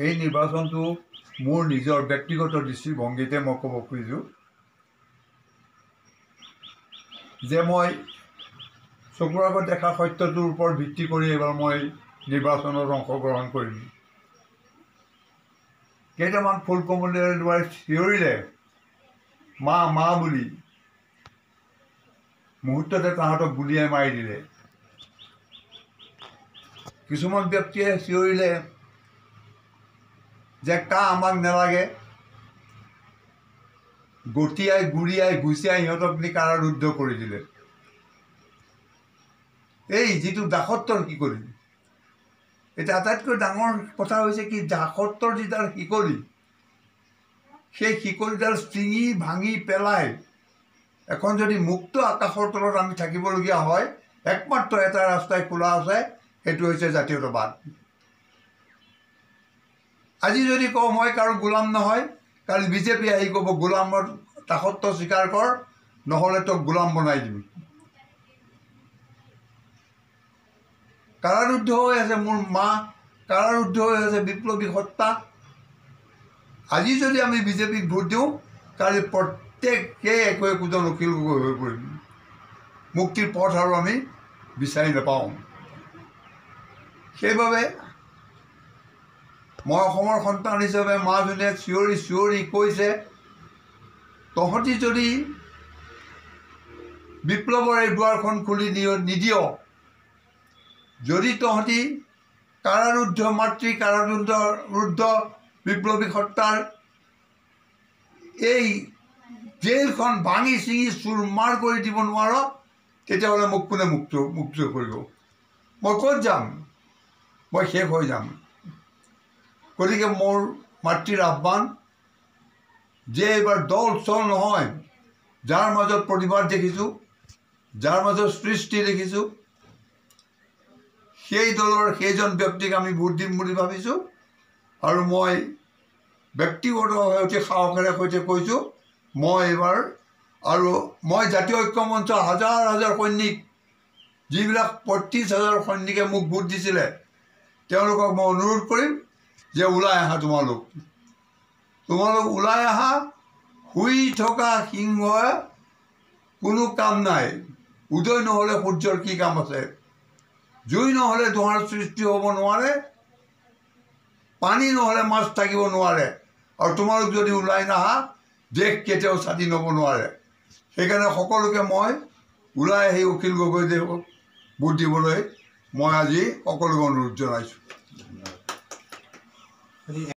এই নিৰ্বাচনটো মোৰ নিজৰ ব্যক্তিগত দৃষ্টিভংগীতে মই ক'ব খুজিছোঁ যে মই চকুৰ আগত দেখা সত্যটোৰ ওপৰত ভিত্তি কৰি এইবাৰ মই নিৰ্বাচনত অংশগ্ৰহণ কৰিম। কেইটামান ফুল কমলীয়াৰ দ্বাৰা চিঞৰিলে মা মা বুলি মুহূৰ্ততে তাহাঁতক গুলীয়াই মাৰি দিলে। কিছুমান ব্যক্তিয়ে চিঞৰিলে যে কা আমাক নালাগে, গতিয়াই গুৰিয়াই গুচিয়াই সিহঁতক নি কাৰাৰুদ্ধ কৰি দিলে। এই যিটো দাসত্বৰ শিকলি, এতিয়া আটাইতকৈ ডাঙৰ কথা হৈছে কি, দাসত্বৰ যিডাল শিকলি, সেই শিকলিডাল ছিঙি ভাঙি পেলাই এখন যদি মুক্ত আকাশৰ তলত আমি থাকিবলগীয়া হয়, একমাত্ৰ এটা ৰাস্তাই খোলা আছে, সেইটো হৈছে জাতীয়তাবাদ। আজি যদি কওঁ মই কাৰো গোলাম নহয়, কালি বিজেপি আহি ক'ব গোলামৰ দাসত্ব স্বীকাৰ কৰ, নহ'লে তোক গোলাম বনাই দিম। কাৰাৰুদ্ধ হৈ আছে মোৰ মা, কাৰাৰুদ্ধ হৈ আছে বিপ্লৱী সত্তা। আজি যদি আমি বিজেপিক ভোট দিওঁ, কালি প্ৰত্যেকেই একো একোজন অখিল গগৈ হৈ পৰিম। মুক্তিৰ পথ আৰু আমি বিচাৰি নাপাওঁ। সেইবাবে মই অসমৰ সন্তান হিচাপে মাজনীয়ে চিঞৰি চিঞৰি কৈছে, তহঁতি যদি বিপ্লৱৰ এই দুৱাৰখন খুলি নিদিয়, যদি তহঁতি কাৰাৰুদ্ধ মাতৃ কাৰাৰুদ্ধ বিপ্লৱী সত্তাৰ এই জেলখন ভাঙি ছিঙি চুৰমাৰ কৰি দিব নোৱাৰ, তেতিয়াহ'লে মোক কোনে মুক্ত কৰিব? মই ক'ত যাম? মই শেষ হৈ যাম। গতিকে মোৰ মাতৃৰ আহ্বান যে এইবাৰ দল চল নহয়, যাৰ মাজত প্ৰতিবাদ দেখিছোঁ, যাৰ মাজত সৃষ্টি দেখিছোঁ, সেই দলৰ সেইজন ব্যক্তিক আমি ভোট দিম বুলি ভাবিছোঁ। আৰু মই ব্যক্তিগতভাৱে অতি সাহসেৰে সৈতে কৈছোঁ, মই এইবাৰ আৰু মই জাতীয় ঐক্য মঞ্চৰ হাজাৰ হাজাৰ সৈনিক, যিবিলাক ৩৫,০০০ সৈনিকে মোক ভোট দিছিলে, তেওঁলোকক মই অনুৰোধ কৰিম যে ওলাই আহা, তোমালোক ওলাই আহা। শুই থকা সিংহৰ কোনো কাম নাই। উদয় নহ'লে সূৰ্যৰ কি কাম আছে? জুই নহ'লে ধোঁৱাৰ সৃষ্টি হ'ব নোৱাৰে, পানী নহ'লে মাছ থাকিব নোৱাৰে। আৰু তোমালোক যদি ওলাই নাহা, দেশ কেতিয়াও স্বাধীন হ'ব নোৱাৰে। সেইকাৰণে সকলোকে মই ওলাই আহি অখিল গগৈদেৱক ভোট দিবলৈ মই আজি সকলোকে অনুৰোধ জনাইছোঁ।